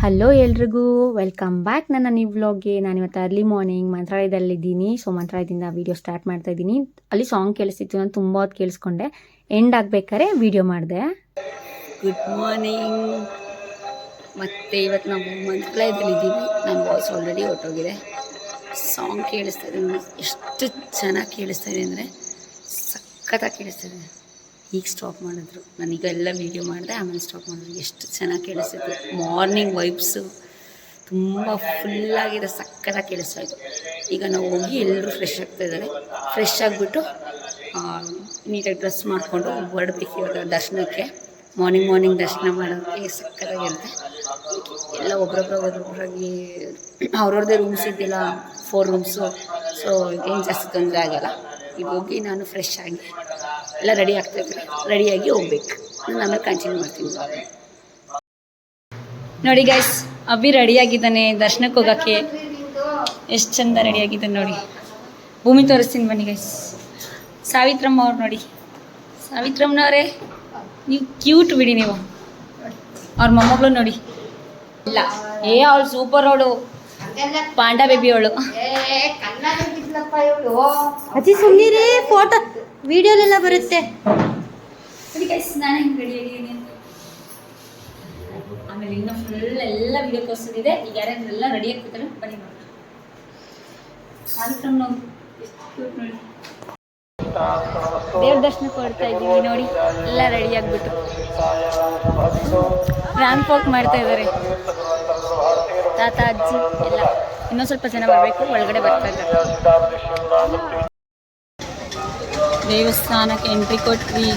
Hello ಎಲ್ರಿಗೂ welcome back ನನ್ನ new ವ್ಲಾಗ್ಗೆ. ನಾನಿವತ್ತು ಅರ್ಲಿ ಮಾರ್ನಿಂಗ್ ಮಂತ್ರಾಲಯದಲ್ಲಿದ್ದೀನಿ. ಸೊ ಮಂತ್ರಾಲಯದಿಂದ ವೀಡಿಯೋ ಸ್ಟಾರ್ಟ್ ಮಾಡ್ತಾ ಇದ್ದೀನಿ. ಅಲ್ಲಿ ಸಾಂಗ್ ಕೇಳಿಸ್ತಿತ್ತು, ನಾನು ತುಂಬ ಹೊತ್ತು ಕೇಳಿಸ್ಕೊಂಡೆ. ಎಂಡ್ ಆಗಬೇಕಾದ್ರೆ ವೀಡಿಯೋ ಮಾಡಿದೆ. Good morning. ಮತ್ತು ಇವತ್ತು ನಾವು ಮಂತ್ರಾಲಯದಲ್ಲಿದ್ದೀವಿ. ನನ್ನ ವಾಯ್ಸ್ ಆಲ್ರೆಡಿ ಹೊರಟೋಗಿದೆ. ಸಾಂಗ್ ಕೇಳಿಸ್ತಾ ಇದೆ, ಎಷ್ಟು ಚೆನ್ನಾಗಿ ಕೇಳಿಸ್ತಾ ಇದೆ ಅಂದರೆ ಸಖತ್ತಾಗಿ ಕೇಳಿಸ್ತಾ ಇದೆ. ಈಗ ಸ್ಟಾಪ್ ಮಾಡಿದ್ರು, ನಾನೀಗ ಎಲ್ಲ ವೀಡಿಯೋ ಮಾಡಿದೆ, ಆಮೇಲೆ ಸ್ಟಾಪ್ ಮಾಡಿದ್ರು. ಎಷ್ಟು ಚೆನ್ನಾಗಿ ಕೇಳಿಸ್ತಿತ್ತು. ಮಾರ್ನಿಂಗ್ ವೈಬ್ಸು ತುಂಬ ಫುಲ್ಲಾಗಿದೆ, ಸಕ್ಕತ್ತಾಗಿ ಕೇಳಿಸ್ತಾಯಿತ್ತು. ಈಗ ನಾವು ಹೋಗಿ ಎಲ್ಲರೂ ಫ್ರೆಶ್ ಆಗ್ತಾಯಿದ್ದಾರೆ. ಫ್ರೆಶ್ ಆಗಿಬಿಟ್ಟು ನೀಟಾಗಿ ಡ್ರೆಸ್ ಮಾಡಿಕೊಂಡು ಹೊರಡ್ಬೇಕು ಇವಾಗ ದರ್ಶನಕ್ಕೆ. ಮಾರ್ನಿಂಗ್ ದರ್ಶನ ಮಾಡೋಕ್ಕೆ ಸಕ್ಕತ್ತಾಗಿರುತ್ತೆ. ಎಲ್ಲ ಒಬ್ಬೊಬ್ಬರಾಗಿ ಅವ್ರವ್ರದ್ದೇ ರೂಮ್ಸ್ ಇದೆಯಲ್ಲ, 4 ರೂಮ್ಸು. ಸೊ ಏನು ಜಾಸ್ತಿ ತೊಂದರೆ ಆಗೋಲ್ಲ. ಈಗ ಹೋಗಿ ನಾನು ಫ್ರೆಶ್ ಆಗಿ ಎಲ್ಲ ರೆಡಿ ಆಗ್ತಾಯಿದ್ದೆ, ರೆಡಿಯಾಗಿ ಹೋಗ್ಬೇಕು. ನಾನು ಆಮೇಲೆ ಕಂಟಿನ್ಯೂ ಮಾಡ್ತೀನಿ. ನೋಡಿ ಗೈಸ್, ಅಭಿ ರೆಡಿಯಾಗಿದ್ದಾನೆ ದರ್ಶನಕ್ಕೆ ಹೋಗೋಕ್ಕೆ. ಎಷ್ಟು ಚಂದ ರೆಡಿಯಾಗಿದ್ದಾನೆ ನೋಡಿ. ಭೂಮಿ ತೋರಿಸ್ತೀನಿ ಬನ್ನಿ ಗೈಸ್. ಸಾವಿತ್ರಮ್ಮ ಅವ್ರು ನೋಡಿ. ಸಾವಿತ್ರಮ್ಮನವರೇ, ನೀವು ಕ್ಯೂಟ್ ಬಿಡಿ. ನೀವು ಅವ್ರ ಮೊಮ್ಮಗಳು ನೋಡಿ. ಇಲ್ಲ ಅವಳು ಸೂಪರ್, ಅವಳು ಪಾಂಡಾ ಬೇಬಿ ಅವಳು. ಅಜ್ಜಿ ಸುಮ್ಮನಿರಿ, ಫೋಟೋ ವಿಡಿಯೋಲೆಲ್ಲ ಬರುತ್ತೆ. ನಾನು ಹಿಂಗೆ ರೆಡಿಯಾಗಿದ್ದೀನಿ ಅಂತ. ಆಮೇಲೆ ಇನ್ನೂ ಫುಲ್ ಎಲ್ಲ ವಿಡಿಯೋ ತೋರಿಸೋದಿದೆ. ಈಗ ಯಾರ್ಯಾರೆಲ್ಲ ರೆಡಿ ಆಗ್ತಿದ್ದಾರೆ ಬನ್ನಿ ನೋಡಿ. ಸಾವಿತ್ರಮ್ಮ ಎಷ್ಟು ಕ್ಯೂಟ್ ನೋಡಿ. ದೇವ್ರ ದರ್ಶನಕ್ಕೆ ಹೊರಡ್ತಾ ಇದ್ದೀವಿ ನೋಡಿ. ಎಲ್ಲ ರೆಡಿ ಆಗಿಬಿಟ್ಟು ರ್ಯಾಂಪ್ ವಾಕ್ ಮಾಡ್ತಾ ಇದ್ದಾರೆ ತಾತ ಅಜ್ಜಿ ಎಲ್ಲ. ಇನ್ನೊಂದು ಸ್ವಲ್ಪ ಜನ ಬರಬೇಕು, ಒಳಗಡೆ ಬರ್ತಾ ಇದ್ದಾರೆ. ದೇವಸ್ಥಾನಕ್ಕೆ ಎಂಟ್ರಿ ಕೊಟ್ವಿ.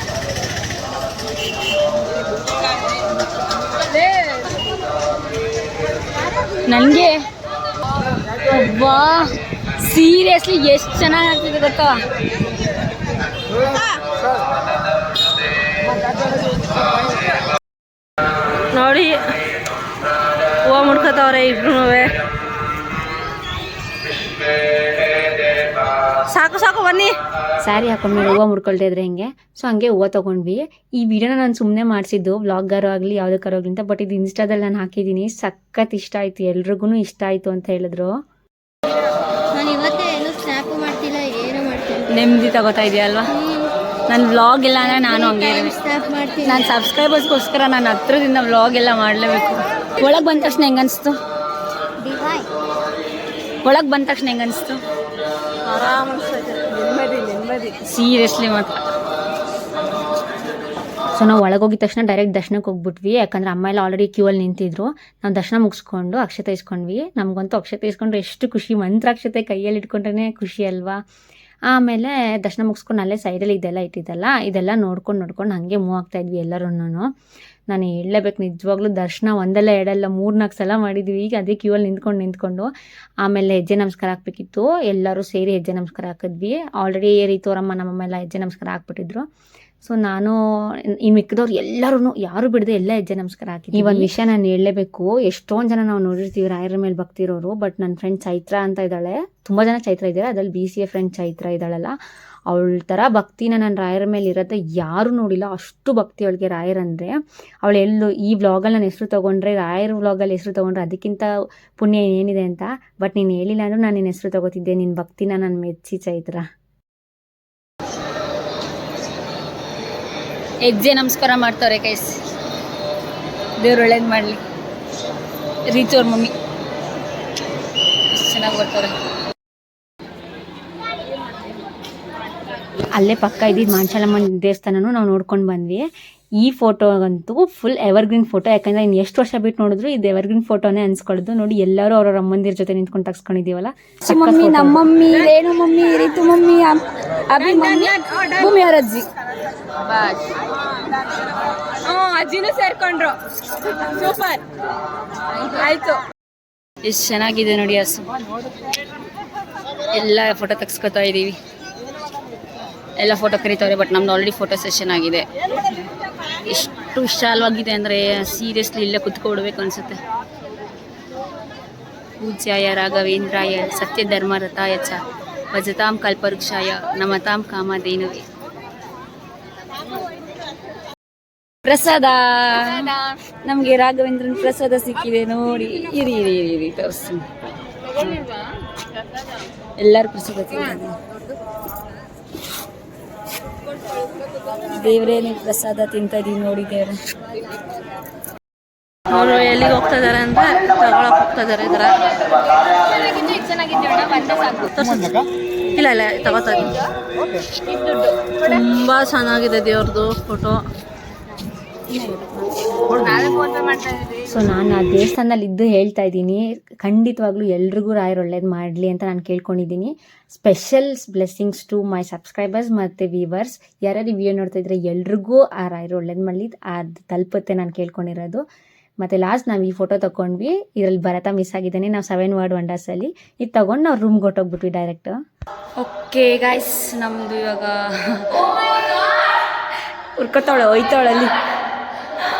ನನಗೆ ವಾ ಸೀರಿಯಸ್ಲಿ ಎಷ್ಟು ಚೆನ್ನಾಗಿ ಆಗ್ತಿದೆ ಗೊತ್ತಾ. ನೋಡಿ ಹೂವು ಮುಡ್ಕೋತವ್ರೆ ಇಬ್ರು. ಸಾಕು ಬನ್ನಿ. ಸ್ಯಾರಿ ಹಾಕೊಂಡ್ಮೇಲೆ ಹೂವು ಮುಡ್ಕೊಳ್ತಾ ಇದ್ರೆ ಹೆಂಗೆ, ಸೊ ಹಂಗೆ ಹೂವು ತೊಗೊಂಡ್ವಿ. ಈ ವಿಡಿಯೋನ ನಾನು ಸುಮ್ಮನೆ ಮಾಡಿಸಿದ್ದು, ವ್ಲಾಗ್ಗಾರು ಆಗಲಿ ಯಾವುದಕ್ಕಾರು ಆಗಲಿ ಅಂತ. ಬಟ್ ಇದು ಇನ್ಸ್ಟಾದಲ್ಲಿ ನಾನು ಹಾಕಿದ್ದೀನಿ. ಸಖತ್ ಇಷ್ಟ ಆಯಿತು, ಎಲ್ರಿಗೂ ಇಷ್ಟ ಆಯಿತು ಅಂತ ಹೇಳಿದ್ರು. ನಾನು ಇವತ್ತೇ ಏನು ಸ್ನ್ಯಾಪು ಮಾಡ್ತಿಲ್ಲ, ಏನು ಮಾಡ್ತಿಲ್ಲ. ನೆಮ್ಮದಿ ತಗೋತಾ ಇದೆಯಲ್ವಾ. ನನ್ನ ವ್ಲಾಗ್ ಎಲ್ಲ ಅಂದರೆ ನಾನು ಹಂಗೆ ಸ್ನ್ಯಾಪ್ ಮಾಡ್ತೀನಿ. ನಾನು ಸಬ್ಸ್ಕ್ರೈಬರ್ಸ್ಗೋಸ್ಕರ ನಾನು ಹತ್ರದಿಂದ ವ್ಲಾಗ್ ಎಲ್ಲ ಮಾಡಲೇಬೇಕು. ಒಳಗೆ ಬಂದ ತಕ್ಷಣ ಹೆಂಗನ್ನಿಸ್ತು? ಒಳಗೆ ಬಂದ ತಕ್ಷಣ ಹೆಂಗನ್ನಿಸ್ತು? ಆರಾಮ ನೆಮ್ಮದಿ ಸೀರಿಯಸ್ಲಿ ಮಾತ್ರ. ಸೊ ನಾವು ಒಳಗೋಗಿದ ತಕ್ಷಣ ಡೈರೆಕ್ಟ್ ದರ್ಶನಕ್ಕೆ ಹೋಗ್ಬಿಟ್ವಿ. ಯಾಕಂದರೆ ಅಮ್ಮ ಎಲ್ಲ ಆಲ್ರೆಡಿ ಕ್ಯೂ ಅಲ್ಲಿ ನಿಂತಿದ್ರು. ನಾವು ದರ್ಶನ ಮುಗಿಸ್ಕೊಂಡು ಅಕ್ಷತೆ ಇಸ್ಕೊಂಡ್ವಿ. ನಮಗಂತೂ ಅಕ್ಷತೆ ಇಸ್ಕೊಂಡ್ರೆ ಎಷ್ಟು ಖುಷಿ. ಮಂತ್ರಾಕ್ಷತೆ ಕೈಯಲ್ಲಿ ಇಟ್ಕೊಂಡ್ರೆ ಖುಷಿ ಅಲ್ವಾ. ಆಮೇಲೆ ದರ್ಶನ ಮುಗಿಸ್ಕೊಂಡು ಅಲ್ಲೇ ಸೈಡಲ್ಲಿ ಇದೆಲ್ಲ ನೋಡ್ಕೊಂಡು ಹಾಗೆ ಮೂವ್ ಆಗ್ತಾ ಇದ್ವಿ ಎಲ್ಲರೂ. ನಾನು ಹೇಳಲೇಬೇಕು, ನಿಜವಾಗ್ಲೂ ದರ್ಶನ ಒಂದಲ್ಲ ಎರಡಲ್ಲ 3-4 ಸಲ ಮಾಡಿದ್ವಿ. ಈಗ ಅದೇ ಕ್ಯೂ ಅಲ್ಲಿ ನಿಂತ್ಕೊಂಡು ಆಮೇಲೆ ಹೆಜ್ಜೆ ನಮಸ್ಕಾರ ಹಾಕ್ಬೇಕಿತ್ತು. ಎಲ್ಲರೂ ಸೇರಿ ಹೆಜ್ಜೆ ನಮಸ್ಕಾರ ಹಾಕಿದ್ವಿ. ಆಲ್ರೆಡಿ ರೀತೋರಮ್ಮ ನಮ್ಮಮ್ಮ ಎಲ್ಲ ಹೆಜ್ಜೆ ನಮಸ್ಕಾರ ಹಾಕ್ಬಿಟ್ಟಿದ್ರು. ಸೊ ನಾನು ಇನ್ನು ಮಿಕ್ಕಿದವ್ರು ಎಲ್ಲರೂ ಯಾರು ಬಿಡದೆ ಎಲ್ಲ ಹೆಜ್ಜೆ ನಮಸ್ಕಾರ ಹಾಕಿದ್ವಿ. ಈ ಒಂದು ವಿಷಯ ನಾನು ಹೇಳಲೇಬೇಕು. ಎಷ್ಟೊಂದು ಜನ ನಾವು ನೋಡಿರ್ತೀವಿ ರಾಯರ ಮೇಲೆ ಭಕ್ತಿ ಇರೋರು. ಬಟ್ ನನ್ನ ಫ್ರೆಂಡ್ ಚೈತ್ರ ಅಂತ ಇದ್ದಾಳೆ. ತುಂಬ ಜನ ಚೈತ್ರ ಇದ್ದಾರೆ, ಅದರಲ್ಲಿ BCA ಫ್ರೆಂಡ್ ಚೈತ್ರ ಇದ್ದಾಳಲ್ಲ, ಅವಳ ಥರ ಭಕ್ತಿನ ನಾನು ರಾಯರ ಮೇಲೆ ಇರೋದೇ ಯಾರೂ ನೋಡಿಲ್ಲ. ಅಷ್ಟು ಭಕ್ತಿ ಅವಳಿಗೆ ರಾಯರಂದರೆ. ಅವಳು ಎಲ್ಲೂ ಈ ವ್ಲಾಗಲ್ಲಿ ನಾನು ಹೆಸರು ತೊಗೊಂಡ್ರೆ, ರಾಯರ ವ್ಲಾಗಲ್ಲಿ ಹೆಸರು ತೊಗೊಂಡ್ರೆ ಅದಕ್ಕಿಂತ ಪುಣ್ಯ ಏನಿದೆ ಅಂತ. ಬಟ್ ನೀನು ಹೇಳಿಲ್ಲ ಅಂದರೂ ನಾನು ನಿನ್ನ ಹೆಸರು ತೊಗೋತಿದ್ದೆ. ನಿನ್ನ ಭಕ್ತಿನ ನಾನು ಮೆಚ್ಚಿ ಚೈತ್ರ. ಹೆಜ್ಜೆ ನಮಸ್ಕಾರ ಮಾಡ್ತಾರೆ ಕೈಸ್. ದೇವ್ರು ಒಳ್ಳೇದು ಮಾಡಲಿ. ರೀತು ಅವ್ರ ಮಮ್ಮಿ ಎಷ್ಟು ಚೆನ್ನಾಗಿ ಬರ್ತಾರೆ. ಅಲ್ಲೇ ಪಕ್ಕ ಇದ್ದಿದ್ದು ಮಾಂಚಾಲಮ್ಮನ ದೇವಸ್ಥಾನನೂ ನಾವು ನೋಡ್ಕೊಂಡು ಬಂದ್ವಿ. ಈ ಫೋಟೋಗಂತೂ ಫುಲ್ ಎವರ್ಗ್ರೀನ್ ಫೋಟೋ. ಯಾಕಂದರೆ ಇನ್ನು ಎಷ್ಟು ವರ್ಷ ಬಿಟ್ಟು ನೋಡಿದ್ರು ಇದು ಎವರ್ಗ್ರೀನ್ ಫೋಟೋನೇ ಅನ್ಸ್ಕೊಳ್ಳೋದು. ನೋಡಿ ಎಲ್ಲರೂ ಅವ್ರವ್ರ ಅಮ್ಮಂದಿರ ಜೊತೆ ನಿಂತ್ಕೊಂಡು ತಗ್ಸ್ಕೊಂಡಿದ್ದೀವಲ್ಲ. ಮಮ್ಮಿ, ನಮ್ಮ mummy, Renu mummy, Ritu mummy, Abhi mummy, Bhumi ಅವರ ಅಜ್ಜಿ, ಅಜ್ಜಿನೂ ಸೇರ್ಕೊಂಡ್ರು. ಸೂಪರ್ ಆಯ್ತು. ಎಷ್ಟು ಚೆನ್ನಾಗಿದೆ ನೋಡಿ. ಹಸು ಎಲ್ಲ ಫೋಟೋ ತೆಗ್ಸ್ಕೊತಾ ಇದ್ದೀವಿ. ಎಲ್ಲ ಫೋಟೋ ಕರೀತವ್ರೆ. ಬಟ್ ನಮ್ದು ಆಲ್ರೆಡಿ ಫೋಟೋ ಸೆಷನ್ ಆಗಿದೆ. ಎಷ್ಟು ವಿಶಾಲವಾಗಿದೆ ಅಂದರೆ ಸೀರಿಯಸ್ಲಿ ಇಲ್ಲೇ ಕುತ್ಕೊಡ್ಬೇಕು ಅನಿಸುತ್ತೆ. ಪೂಜ್ಯಾಯ ರಾಘವೇಂದ್ರಾಯ ಸತ್ಯಧರ್ಮರತಾಯ ಚ ಭಜತಾಂ ಕಲ್ಪವೃಕ್ಷಾಯ ನಮತಾಂ ಕಾಮಧೇನವೇ. ಪ್ರಸಾದ ನಮ್ಗೆ ರಾಘವೇಂದ್ರನ್ ಪ್ರಸಾದ ಸಿಕ್ಕಿದೆ ನೋಡಿ. ಇರಿ ತೋರಿಸ್ತೀನಿ. ಎಲ್ಲರೂ ಪ್ರಸಾದ ತಿಂತಾರೆ. ದೇವ್ರೇ ನೀವು ಪ್ರಸಾದ ತಿಂತ ಇದೀವಿ ನೋಡಿ. ದೇವ್ರೆ ಅವರು ಎಲ್ಲಿಗೆ ಹೋಗ್ತಾ ಇದಾರೆ ಅಂದ್ರೆ ತಗೊಳಕ್ ಹೋಗ್ತಾ ಇದಾರೆ ಇದರ. ಇಲ್ಲ ತಗೋತಾ ಇದ್ದೀನಿ. ತುಂಬಾ ಚೆನ್ನಾಗಿದೆ ದೇವ್ರದ್ದು ಫೋಟೋ. ಸೊ ನಾನು ಆ ದೇವಸ್ಥಾನದಲ್ಲಿ ಇದ್ದು ಹೇಳ್ತಾ ಇದ್ದೀನಿ, ಖಂಡಿತವಾಗ್ಲೂ ಎಲ್ರಿಗೂ ರಾಯರು ಒಳ್ಳೇದು ಮಾಡಲಿ ಅಂತ ನಾನು ಕೇಳ್ಕೊಂಡಿದ್ದೀನಿ. Special blessings to my subscribers ಮತ್ತು ವ್ಯೂವರ್ಸ್. ಯಾರ್ಯಾರು ವಿಡಿಯೋ ನೋಡ್ತಾ ಇದ್ರೆ ಎಲ್ರಿಗೂ ಆ ರಾಯರು ಒಳ್ಳೇದು ಮಾಡಲಿ, ಅದು ತಲುಪುತ್ತೆ ನಾನು ಕೇಳ್ಕೊಂಡಿರೋದು. ಮತ್ತು ಲಾಸ್ಟ್ ನಾವು ಈ ಫೋಟೋ ತೊಗೊಂಡ್ವಿ. ಇದರಲ್ಲಿ ಭರತ ಮಿಸ್ ಆಗಿದ್ದಾನೆ. ನಾವು 7 ವರ್ಡ್ ವಂಡರ್ಸಲ್ಲಿ ಇದು ತೊಗೊಂಡು ನಾವು ರೂಮ್ಗೆ ಹೊಟ್ಟೋಗ್ಬಿಟ್ವಿ ಡೈರೆಕ್ಟ್. ಓಕೆ ಗಾಯ್ಸ್, ನಮ್ಮದು ಇವಾಗ ಹುರ್ಕೊತಾವಳೆ ಹೋಯ್ತಾವಳಲ್ಲಿ.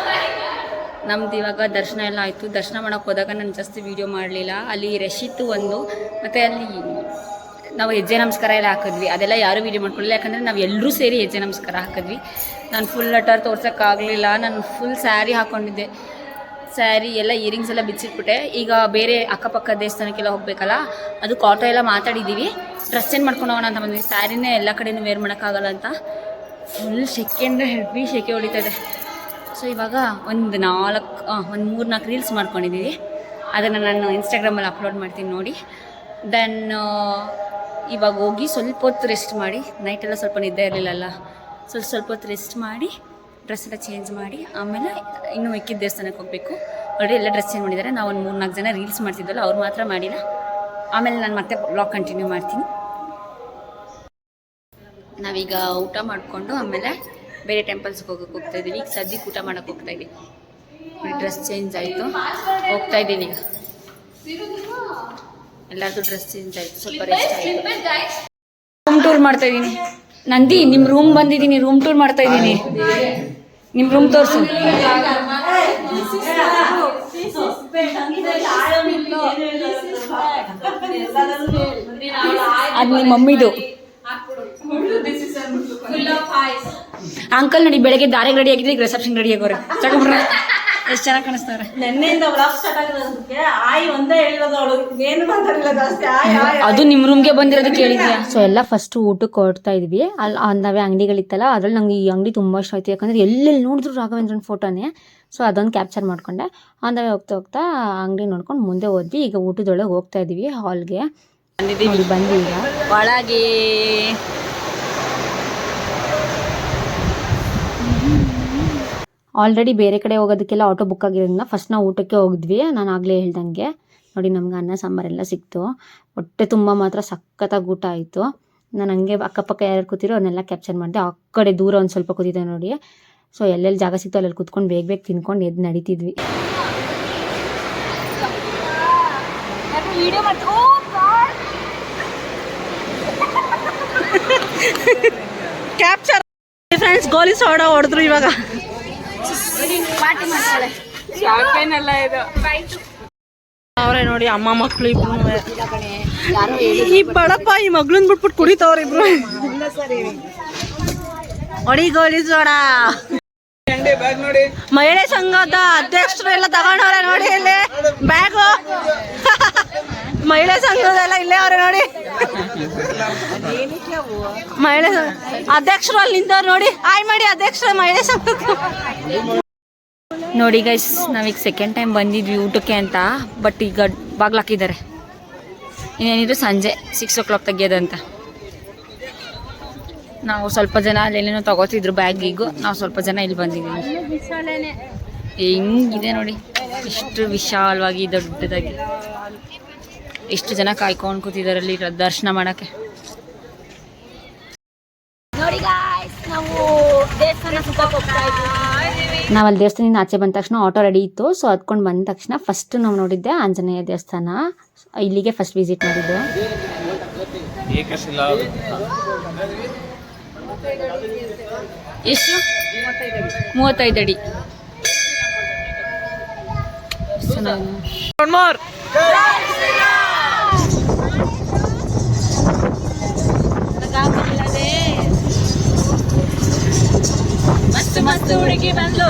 ನಮ್ದು ಇವಾಗ ದರ್ಶನ ಎಲ್ಲ ಆಯಿತು. ದರ್ಶನ ಮಾಡೋಕ್ಕೆ ಹೋದಾಗ ನಾನು ಜಾಸ್ತಿ ವೀಡಿಯೋ ಮಾಡಲಿಲ್ಲ. ಅಲ್ಲಿ ರಶ್ ಇತ್ತು ಒಂದು, ಮತ್ತು ಅಲ್ಲಿ ನಾವು ಹೆಜ್ಜೆ ನಮಸ್ಕಾರ ಎಲ್ಲ ಹಾಕಿದ್ವಿ. ಅದೆಲ್ಲ ಯಾರೂ ವೀಡಿಯೋ ಮಾಡ್ಕೊಳ್ಳಿಲ್ಲ, ಯಾಕಂದರೆ ನಾವು ಎಲ್ಲರೂ ಸೇರಿ ಹೆಜ್ಜೆ ನಮಸ್ಕಾರ ಹಾಕಿದ್ವಿ. ನಾನು ಫುಲ್ ಅಟರ್ ತೋರ್ಸೋಕ್ಕಾಗಲಿಲ್ಲ. ನಾನು ಫುಲ್ ಸ್ಯಾರಿ ಹಾಕ್ಕೊಂಡಿದ್ದೆ. ಸ್ಯಾರಿ ಎಲ್ಲ ಇಯರಿಂಗ್ಸ್ ಎಲ್ಲ ಬಿಚ್ಚಿಟ್ಬಿಟ್ಟೆ. ಈಗ ಬೇರೆ ಅಕ್ಕಪಕ್ಕ ದೇವಸ್ಥಾನಕ್ಕೆಲ್ಲ ಹೋಗಬೇಕಲ್ಲ, ಅದಕ್ಕೆ ಆಟೋ ಎಲ್ಲ ಮಾತಾಡಿದ್ದೀವಿ. ಡ್ರೆಸ್ ಚೇಂಜ್ ಮಾಡ್ಕೊಂಡು ಹೋಗೋಣ ಅಂತ ಬಂದ್ವಿ. ಸ್ಯಾರಿನೇ ಎಲ್ಲ ಕಡೆಯೂ ವೇರ್ ಮಾಡೋಕ್ಕಾಗಲ್ಲ ಅಂತ. ಫುಲ್ ಸೆಕೆ ಅಂದರೆ ಹೆವಿ ಸೆಕೆ ಹೊಡಿತಾ ಇದೆ. ಸೊ ಇವಾಗ ಒಂದು 3-4 ರೀಲ್ಸ್ ಮಾಡ್ಕೊಂಡಿದ್ದೀವಿ. ಅದನ್ನು ನಾನು ಇನ್ಸ್ಟಾಗ್ರಾಮಲ್ಲಿ ಅಪ್ಲೋಡ್ ಮಾಡ್ತೀನಿ ನೋಡಿ. ದೆನ್ ಇವಾಗ ಹೋಗಿ ಸ್ವಲ್ಪ ಹೊತ್ತು ರೆಸ್ಟ್ ಮಾಡಿ, ನೈಟೆಲ್ಲ ಸ್ವಲ್ಪ ನಿದ್ದೆ ಇರಲಿಲ್ಲಲ್ಲ, ಸ್ವಲ್ಪ ಹೊತ್ತು ರೆಸ್ಟ್ ಮಾಡಿ ಡ್ರೆಸ್ ಎಲ್ಲ ಚೇಂಜ್ ಮಾಡಿ ಆಮೇಲೆ ಇನ್ನೂ ಮಿಕ್ಕಿದ ದೇವಸ್ಥಾನಕ್ಕೆ ಹೋಗಬೇಕು. ಆಲ್ರೆಡಿ ಎಲ್ಲ ಡ್ರೆಸ್ ಚೇಂಜ್ ಮಾಡಿದ್ದಾರೆ. ನಾವು ಒಂದು 3-4 ಜನ ರೀಲ್ಸ್ ಮಾಡ್ತಿದ್ದಲ್ಲ, ಅವ್ರು ಮಾತ್ರ ಮಾಡಿಲ್ಲ. ಆಮೇಲೆ ನಾನು ಮತ್ತೆ ಬ್ಲಾಗ್ ಕಂಟಿನ್ಯೂ ಮಾಡ್ತೀನಿ. ನಾವೀಗ ಊಟ ಮಾಡಿಕೊಂಡು ಆಮೇಲೆ ಬೇರೆ ಟೆಂಪಲ್ಸ್ಗೆ ಹೋಗ್ತಾಯಿದ್ದೀವಿ. ಈಗ ಸದ್ಯಕ್ಕೆ ಊಟ ಮಾಡೋಕ್ಕೆ ಹೋಗ್ತಾಯಿದ್ದೀವಿ. ಡ್ರೆಸ್ ಚೇಂಜ್ ಆಯಿತು, ಹೋಗ್ತಾಯಿದ್ದೀನಿ ಈಗ. ಎಲ್ಲರದು ಡ್ರೆಸ್ ಚೇಂಜ್ ಆಯಿತು, ಸ್ವಲ್ಪ ರೆಸ್ಟ್ ಆಯಿತು. ರೂಮ್ ಟೂರ್ ಮಾಡ್ತಾಯಿದ್ದೀನಿ. ನಂದಿ, ನಿಮ್ಮ ರೂಮ್ ಬಂದಿದ್ದೀನಿ, ರೂಮ್ ಟೂರ್ ಮಾಡ್ತಾಯಿದ್ದೀನಿ. ನಿಮ್ಮ ರೂಮ್ ತೋರಿಸು. ಅದು ನಿಮ್ಮ ಮಮ್ಮಿದು. ಅಂಕಲ್ ನೋಡಿ, ಬೆಳಗ್ಗೆ ದಾರಿಗೆ ರೆಡಿ ಆಗಿದ್ರೆ ಈಗ ರಿಸೆಪ್ಷನ್ ರೆಡಿ ಆಗೋರೆ. ತಗೊಂಡ್ರೆ ಎಷ್ಟು ಚೆನ್ನಾಗಿ ಕಾಣಿಸ್ತಾರೆ. ನೆನ್ನೆಯಿಂದ ವ್ಲಾಗ್ ಸ್ಟಾರ್ಟ್ ಆಗಿರೋದಕ್ಕೆ ಆಯ್ ಒಂದೇ ಹೇಳಿರೋದು, ಅವಳು ಏನು ಮಾತಾಡಿಲ್ಲ ಜಾಸ್ತಿ. ಅದು ನಿಮ್ಮ ರೂಮ್ಗೆ ಬಂದಿರೋದು ಕೇಳಿದ್ಯಾ? ಸೊ ಎಲ್ಲ ಫಸ್ಟ್ ಊಟಕ್ಕೆ ಹೊರಡ್ತಾ ಇದ್ವಿ. ನಾವೇ ಅಂಗಡಿಗಳಿತ್ತಲ್ಲ, ಅದ್ರಲ್ಲಿ ನಂಗೆ ಈ ಅಂಗಡಿ ತುಂಬ ಇಷ್ಟ ಆಯ್ತು. ಯಾಕಂದ್ರೆ ಎಲ್ಲೆಲ್ಲಿ ನೋಡಿದ್ರು ರಾಘವೇಂದ್ರನ್ ಫೋಟೋನೇ. ಸೊ ಅದೊಂದು ಕ್ಯಾಪ್ಚರ್ ಮಾಡ್ಕೊಂಡೆ. ಅಂದವೇ ಹೋಗ್ತಾ ಅಂಗಡಿ ನೋಡ್ಕೊಂಡು ಮುಂದೆ ಹೋದ್ವಿ. ಈಗ ಊಟದೊಳಗೆ ಹೋಗ್ತಾ ಇದೀವಿ, ಹಾಲ್ಗೆ ಬಂದು ಈಗ ಒಳಗೆ ಆಲ್ರೆಡಿ ಬೇರೆ ಕಡೆ ಹೋಗೋದಕ್ಕೆಲ್ಲ ಆಟೋ ಬುಕ್ ಆಗಿರೋದ್ರಿಂದ ಫಸ್ಟ್ ನಾವು ಊಟಕ್ಕೆ ಹೋಗಿದ್ವಿ. ನಾನು ಆಗಲೇ ಹೇಳ್ದಂಗೆ ನೋಡಿ, ನಮ್ಗೆ ಅನ್ನ ಸಾಂಬಾರೆಲ್ಲ ಸಿಕ್ತು. ಹೊಟ್ಟೆ ತುಂಬ ಮಾತ್ರ ಸಖತ್ತಾಗಿ ಊಟ ಆಯಿತು. ನಾನು ಹಂಗೆ ಅಕ್ಕಪಕ್ಕ ಯಾರು ಕೂತಿರೋ ಅವನ್ನೆಲ್ಲ ಕ್ಯಾಪ್ಚರ್ ಮಾಡಿದೆ. ಆ ಕಡೆ ದೂರ ಒಂದು ಸ್ವಲ್ಪ ಕೂತಿದ್ದೆ ನೋಡಿ. ಸೊ ಎಲ್ಲೆಲ್ಲಿ ಜಾಗ ಸಿಕ್ತು ಅಲ್ಲೆಲ್ಲಿ ಕೂತ್ಕೊಂಡು ಬೇಗ ತಿನ್ಕೊಂಡು ಎದ್ದು ನಡೀತಿದ್ವಿ. ಕ್ಯಾಪ್ಚರ್ ಫ್ರೆಂಡ್ಸ್, ಗೋಲಿ ಸೋಡಾ ಹೊಡೆದ್ರು ಇವಾಗ. ಅವ್ರೆ ನೋಡಿ, ಅಮ್ಮ ಮಕ್ಳು ಇಬ್ರು. ಈ ಬಡಪ್ಪ ಈ ಮಗ್ಳನ್ ಬಿಟ್ಬಿಟ್ಟು ಕುಡಿತವ್ರ ಇಬ್ರು. ಹೊಡಿ ಗೋಲಿ ಸೋಡಾ. ಮಹಿಳೆ ಸಂಘದ ಅಧ್ಯಕ್ಷರು ಎಲ್ಲ ತಗೊಂಡವ್ರೆ ನೋಡಿ ಇಲ್ಲಿ ಬ್ಯಾಗು. ಮಹಿಳಾ ಸಂಘದೆಲ್ಲ ಇಲ್ಲೇ ಅವ್ರೆ ನೋಡಿ. ಮಹಿಳೆ ಅಧ್ಯಕ್ಷರು ಅಲ್ಲಿ ನಿಂತವ್ರು ನೋಡಿ. ಆಯ್ ಮಾಡಿ ಅಧ್ಯಕ್ಷರು ಮಹಿಳಾ ಸಂಘದ. ನೋಡಿ ಗೈಸ್, ನಾವೀಗ ಸೆಕೆಂಡ್ ಟೈಮ್ ಬಂದಿದ್ವಿ ಊಟಕ್ಕೆ ಅಂತ. ಬಟ್ ಈಗ ಬಾಗ್ಲಾಕಿದ್ದಾರೆ. ಇನ್ನೇನಿದ್ರು ಸಂಜೆ 6 o'clock ತೆಗಿಯೋದಂತ. ನಾವು ಸ್ವಲ್ಪ ಜನ ಅಲ್ಲೇನೇನೋ ತಗೋತಿದ್ರು ಬ್ಯಾಗಿಗೂ. ನಾವು ಸ್ವಲ್ಪ ಜನ ಇಲ್ಲಿ ಬಂದಿದ್ದೀವಿ. ಹೆಂಗಿದೆ ನೋಡಿ, ಎಷ್ಟು ವಿಶಾಲವಾಗಿ ದೊಡ್ಡದಾಗಿ. ಎಷ್ಟು ಜನ ಕಾಯ್ಕೊಂಡು ಕೂತಿದ್ದಾರೆ ಅಲ್ಲಿ ದರ್ಶನ ಮಾಡೋಕ್ಕೆ. ನೋಡಿ ಗಾಯ್ಸ್, ನಾವು ದೇವಸ್ಥಾನ ಸುತ್ತಕ್ಕೆ ಹೋಗ್ತಾ ಇದ್ದೀವಿ. ನಾವು ಅಲ್ಲಿ ದೇವಸ್ಥಾನದಿಂದ ಆಚೆ ಬಂದ ತಕ್ಷಣ ಆಟೋ ರೆಡಿ ಇತ್ತು. ಸೊ ಹತ್ಕೊಂಡು ಬಂದ ತಕ್ಷಣ ಫಸ್ಟ್ ನಾವು ನೋಡಿದ್ದೆ ಆಂಜನೇಯ ದೇವಸ್ಥಾನ. ಇಲ್ಲಿಗೆ ಫಸ್ಟ್ ವಿಸಿಟ್ ಮಾಡಿದ್ದು. ಎಷ್ಟು? 35 ಅಡಿ. ಮಸ್ತ್ ಮಸ್ತ್ ಹುಡುಗಿ ಬಂದ್ಲು.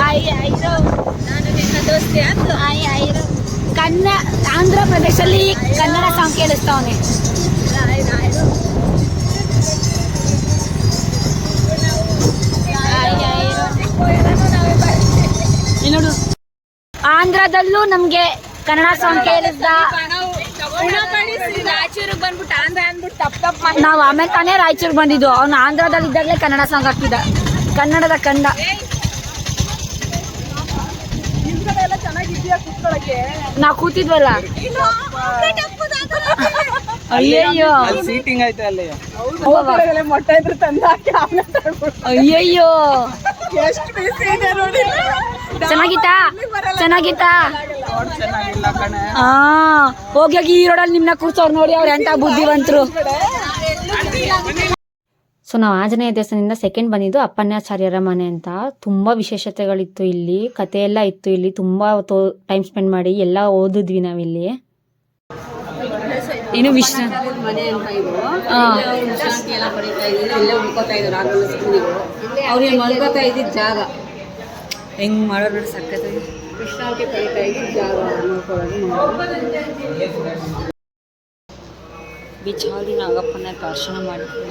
ನಾನು ನಿನ್ನ ದೋಸ್ತಿ ಅಂದ್ಲು. ಆಂಧ್ರ ಪ್ರದೇಶಲ್ಲಿ ಕನ್ನಡ ಸಾಂಗ್ ಕೇಳಿಸ್ತಾವನೆ. ನೋಡು, ಆಂಧ್ರದಲ್ಲೂ ನಮ್ಗೆ ಕನ್ನಡ ಸಾಂಗ್ ಕೇಳಿಸ್ದ. ರಾಯಚೂರಿಗೆ ಬಂದ್ಬಿಟ್ಟು ಆಂಧ್ರ ಅಂದ್ಬಿಟ್ಟು ತಪ್ಪ ನಾವು ಆಮೇಲೆ ತಾನೇ ರಾಯಚೂರಿಗೆ ಬಂದಿದ್ದು. ಅವ್ನು ಆಂಧ್ರದಲ್ಲಿ ಇದ್ದಾಗಲೇ ಕನ್ನಡ ಸಾಂಗ್ ಹಾಕ್ತಿದ್ದ. ಕನ್ನಡದ ಕಂಡ. ನಾವು ಕೂತಿದ್ವಲ್ಲ. ಅಯ್ಯಯ್ಯೋ ಸೀಟಿಂಗ್ ಐತೆ ಅಲ್ಲಿ. ಮೊಟ್ಟೆ ಇದ್ರೆ ತಂದು ಹಾಕಿ ಅಯ್ಯಯ್ಯೋ ಎಷ್ಟು ಬಿಸಿ ಇದೆ ನೋಡಿ. ಚೆನ್ನಾಗಿತ್ತಾ? ಚೆನ್ನಾಗಿತ್ತಾ? ಚೆನ್ನಾಗಿಲ್ಲ ಕಣೆ. ಹಾ, ಹೋಗಿ ಈ ರೋಡಲ್ಲಿ ನಿಮ್ನ ಕೂರ್ಸೋರು ನೋಡಿ, ಅವ್ರು ಎಂತ ಬುದ್ಧಿವಂತರು. ಸೊ ನಾವು ಆಂಜನೇಯ ದೇವಸ್ಥಾನದಿಂದ ಸೆಕೆಂಡ್ ಬಂದಿದ್ದು ಅಪ್ಪಣ್ಣಾಚಾರ್ಯರ ಮನೆ ಅಂತ. ತುಂಬ ವಿಶೇಷತೆಗಳಿತ್ತು ಇಲ್ಲಿ, ಕತೆ ಎಲ್ಲ ಇತ್ತು ಇಲ್ಲಿ. ತುಂಬ ಟೈಮ್ ಸ್ಪೆಂಡ್ ಮಾಡಿ ಎಲ್ಲ ಓದಿದ್ವಿ ನಾವಿಲ್ಲಿ. ಇನ್ನು ವಿಷ್ಣು ಮನೆ ಅಂತ ಇದು ವಿಶ್ರಾಂತಿ ಎಲ್ಲ ಪಡಿತಾ ಇದ್ರು, ಇಲ್ಲೇ ಉಳ್ಕೋತಾ ಇದ್ರು. ಅವ್ರಿಗೆ ಮಲ್ಕೋತಾ ಇದ್ದಿದ್ದ ಜಾಗ ಹೆಂಗ್ ಮಾಡೋರು ಸಕ್ಕತ್ತ ವಿಶ್ರಾಂತಿ ಪಡಿತಾ ಇದ್ದಿದ್ದ ಜಾಗ ನೋಡ್ಕೊಳ್ಳೋದು. ಬಿಚಾಲಿ ನಾಗಪ್ಪನ ದರ್ಶನ ಮಾಡಿದ್ವಿ.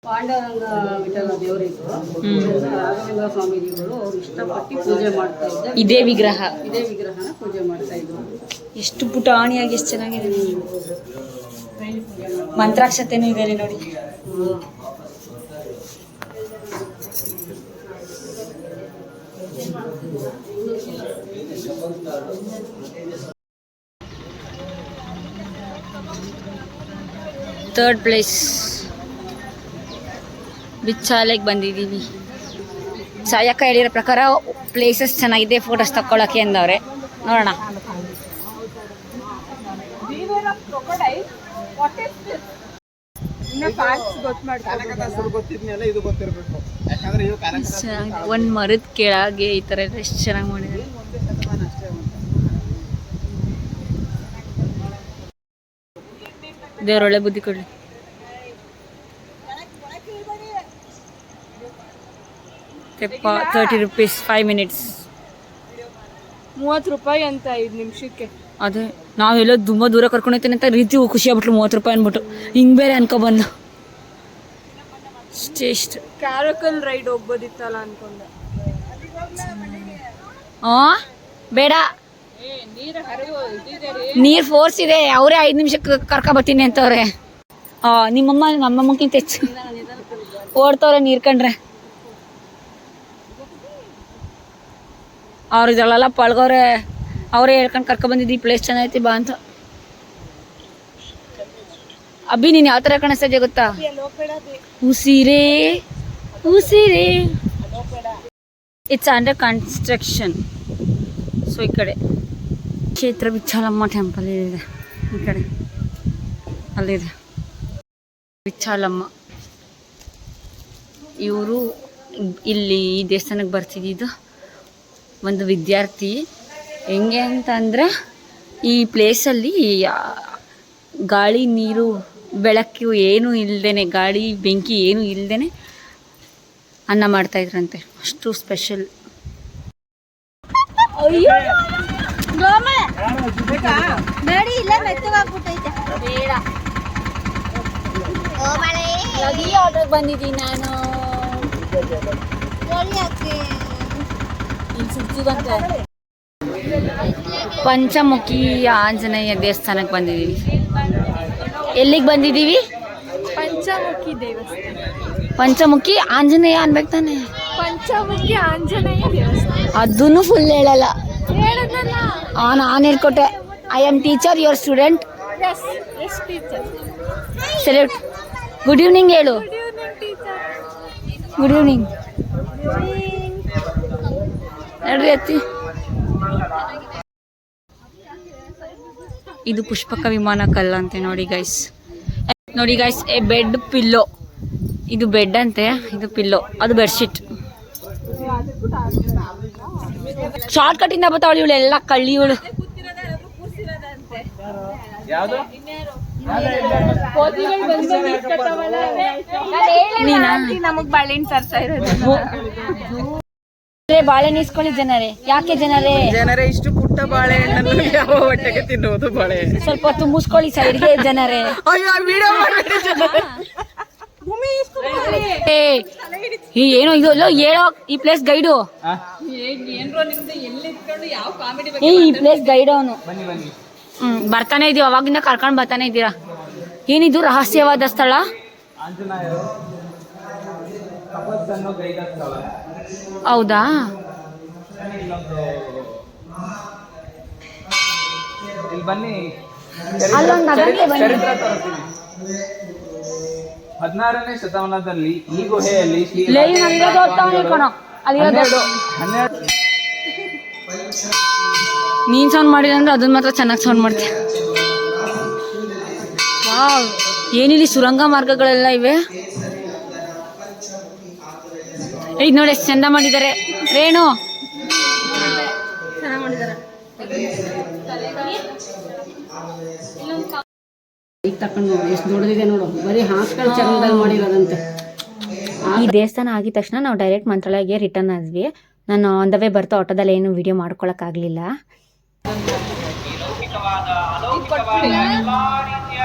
ಪಾಂಡುರಂಗ ವಿಠಲ ದೇವರಿದ್ರು. ರಾಘವೇಂದ್ರ ಸ್ವಾಮೀಜಿಗಳು ಅವ್ರು ಇಷ್ಟಪಟ್ಟು ಪೂಜೆ ಮಾಡ್ತಾ ಇದ್ದ ಇದೇ ವಿಗ್ರಹ, ಇದೇ ವಿಗ್ರಹನ ಪೂಜೆ ಮಾಡ್ತಾ ಇದ್ರು. ಎಷ್ಟು ಪುಟಾಣಿಯಾಗಿ ಎಷ್ಟು ಚೆನ್ನಾಗಿದೆ. ಮಂತ್ರಾಕ್ಷತೆನೂ ಇದೆ ನೋಡಿ. ಥರ್ಡ್ ಪ್ಲೇಸ್ ಬಿಚ್ಚಾಲೆಗೆ ಬಂದಿದ್ದೀವಿ. ಸಾಯಕ್ಕ ಹೇಳಿರೋ ಪ್ರಕಾರ ಪ್ಲೇಸಸ್ ಚೆನ್ನಾಗಿದೆ ಫೋಟೋಸ್ ತಕ್ಕೊಳ್ಳೋಕ್ಕೆ ಅಂದವ್ರೆ. ನೋಡೋಣ. ಒಂದು ಮರದ ಕೆಳಗೆ ಈ ಥರ ಎಲ್ಲ ಎಷ್ಟು ಚೆನ್ನಾಗಿ ಮಾಡಿದ್ದಾರೆ. ದೇವರೊಳ್ಳೆ ಬುದ್ಧಿ ಕೊಡಲಿ. ತೆಪ್ಪ 30 rupees 5 minutes. 30 ರೂಪಾಯಿ ಅಂತ 5 ನಿಮಿಷಕ್ಕೆ. ಅದೇ ನಾವೆಲ್ಲ ತುಂಬ ದೂರ ಕರ್ಕೊಂಡೋಗ್ತೀನಿ ಅಂತ ರೀತಿ ಖುಷಿ ಆಗ್ಬಿಟ್ಲು. 30 ರೂಪಾಯಿ ಅಂದ್ಬಿಟ್ಟು ಹಿಂಗೆ ಬೇರೆ ಅನ್ಕೊಬಂದು ಇಷ್ಟು ಕ್ಯಾರಕಲ್ ರೈಡ್ ಹೋಗ್ಬೋದಿತ್ತಲ್ಲ ಅನ್ಕೊಂಡೆ. ಬೇಡ, ನೀರು ಫೋರ್ಸ್ ಇದೆ. ಅವರೇ 5 ನಿಮಿಷಕ್ಕೆ ಕರ್ಕೊಬರ್ತೀನಿ ಅಂತವ್ರೆ. ನಿಮ್ಮಮ್ಮ ನಮ್ಮಮ್ಮಕ್ಕಿಂತ ಹೆಚ್ಚು ಓಡ್ತವ್ರೆ ನೀರು ಕಂಡ್ರೆ. ಅವ್ರು ಇದರಲ್ಲೆಲ್ಲ ಪಳ್ಗವ್ರೆ. ಅವರೇ ಹೇಳ್ಕೊಂಡು ಕರ್ಕೊಬಂದಿದ್ದು ಈ ಪ್ಲೇಸ್ ಚೆನ್ನಾಗೈತಿ ಬಾ ಅಂತ. ಅಬ್ಬಿ ನೀನು ಯಾವ ಥರ ಕಾಣಿಸ್ತಾ ಇದೆಯಾ ಗೊತ್ತಾ? ಉಸಿರೇ ಉಸಿರೇ. It's under construction. ಸೊ ಈ ಕಡೆ ಕ್ಷೇತ್ರ ವಿಠ್ಠಲಮ್ಮ ಟೆಂಪಲ್ ಇದೆ. ಈ ಕಡೆ ಅಲ್ಲಿದೆ ವಿಠ್ಠಲಮ್ಮ. ಇವರು ಇಲ್ಲಿ ಈ ದೇವಸ್ಥಾನಕ್ಕೆ ಬರ್ತಿದ್ದು ಒಂದು ವಿದ್ಯಾರ್ಥಿ. ಹೆಂಗೆ ಅಂತ ಅಂದರೆ ಈ ಪ್ಲೇಸಲ್ಲಿ ಗಾಳಿ ನೀರು ಬೆಳಕು ಏನೂ ಇಲ್ಲದೇ, ಗಾಳಿ ಬೆಂಕಿ ಏನೂ ಇಲ್ಲದೇ ಅನ್ನ ಮಾಡ್ತಾಯಿದ್ರಂತೆ. ಅಷ್ಟು ಸ್ಪೆಷಲ್. ಬೇಡಿ ಇಲ್ಲ ಮೆತ್ತಗಾಗ್ಬಿಟ್ಟೈತೆ. ಬೇಡ, ಆರ್ಡರ್ ಬಂದಿದ್ದೀನಿ ನಾನು. ಇಲ್ಲಿ ಸುಡ್ತಿದಂತೆ. ಪಂಚಮುಖಿ ಆಂಜನೇಯ ದೇವಸ್ಥಾನಕ್ಕೆ ಬಂದಿದ್ದೀವಿ. ಎಲ್ಲಿಗೆ ಬಂದಿದ್ದೀವಿ? ಪಂಚಮುಖಿ ದೇವಸ್ಥಾನ. ಪಂಚಮುಖಿ ಆಂಜನೇಯ ಅನ್ಬೇಕು ತಾನೆ? ಪಂಚಮುಖಿ ಆಂಜನೇಯ ದೇವಸ್ಥಾನ. ಅದನ್ನು ಫುಲ್ ಹೇಳಲ್ಲ. ಹೇಳದಲ್ಲ. ನಾನು ಹೇಳ್ಕೊಟ್ಟೆ. I am teacher, your student. Yes teacher. Salute. Good evening ಹೇಳು. Good evening. ನೋಡ್ರಿ ಅತ್ತಿ, ಇದು ಪುಷ್ಪಕ ವಿಮಾನ ಕಲ್ಲ ಅಂತೆ ನೋಡಿ ಗೈಸ್. ನೋಡಿ ಗೈಸ್, ಎ ಬೆಡ್ ಪಿಲ್ಲೋ. ಇದು ಬೆಡ್ ಅಂತೆ, ಇದು ಪಿಲ್ಲೋ, ಅದು ಬೆಡ್ಶೀಟ್. ಶಾರ್ಟ್ ಕಟ್ ಇಂದ ಬರ್ತಾವಳಿ ಇವಳು, ಎಲ್ಲ ಕಳ್ಳಿ ಇವಳು. ನಮಗ್ ಬಾಳೆಹಣ್ಣು ತರ್ತಾ ಇರೋದು. ಬಾಳೆಹಣ್ಣು ಇಸ್ಕೊಳ್ಳಿ ಜನರೇ. ಯಾಕೆ ಜನರೇ ಇಷ್ಟು ಪುಟ್ಟ ಬಾಳೆಹಣ್ಣನ್ನು ಯಾವ ಹೊಟ್ಟೆಗೆ ತಿನ್ನುವುದು ಬಾಳೆ? ಸ್ವಲ್ಪ ಹೊತ್ತು ಮುಸ್ಕೊಳ್ಳಿ ಸೈಡ್ಗೆ ಜನರೇ. ಅಯ್ಯೋ ವಿಡಿಯೋ ಮಾಡ್ಬಿಟ್ಟು ಜನರೇ. ಏನೋ ಇದು ಹೇಳೋ ಈ ಪ್ಲೇಸ್ ಗೈಡು. ಈ ಪ್ಲೇಸ್ ಗೈಡ್ ಅವನು. ಬನ್ನಿ ಬರ್ತಾನೆ ಇದೀವಿ, ಅವಾಗಿಂದ ಕರ್ಕೊಂಡ್ ಬರ್ತಾನೆ ಇದ್ದೀರಾ. ಏನಿದು ರಹಸ್ಯವಾದ ಸ್ಥಳ? ಆಂಜನೇಯರು ತಪಸ್ಸನ್ನು ಗೈದ ಸ್ಥಳ. ಹೌದಾ? ಇಲ್ಲಿ ಬನ್ನಿ, ಅಲ್ಲೊಂದು ನಗರಕ್ಕೆ ಬನ್ನಿ. ಚರಿತ್ರೆ ತೋರಿಸ್ತೀನಿ. 16ನೇ ಶತಮಾನದಲ್ಲಿ ಈ ಗುಹೆಯಲ್ಲಿ ನೀನ್ ಸೌಂಡ್ ಮಾಡಿಲ್ಲ ಅಂದ್ರೆ ಅದನ್ನ ಮಾತ್ರ ಚೆನ್ನಾಗಿ ಸೌಂಡ್ ಮಾಡ್ತೀಯ. ವಾವ್, ಏನಿಲ್ಲಿ ಸುರಂಗ ಮಾರ್ಗಗಳೆಲ್ಲ ಇವೆ. ಈಗ ನೋಡಿ ಎಷ್ಟು ಚಂದ ಮಾಡಿದ್ದಾರೆ. ರೇಣು ಈ ದೇವಸ್ಥಾನ ಆಗಿದ ತಕ್ಷಣ ನಾವು ಡೈರೆಕ್ಟ್ ಮಂತ್ರಾಲಯಗೆ ರಿಟರ್ನ್ ಆದ್ವಿ. ನಾನು ಆನ್ ದ ವೇ ಬರ್ತಾ ಆಟೋದಲ್ಲಿ ಏನು ವಿಡಿಯೋ ಮಾಡ್ಕೊಳಕ್ಕಾಗಲಿಲ್ಲ.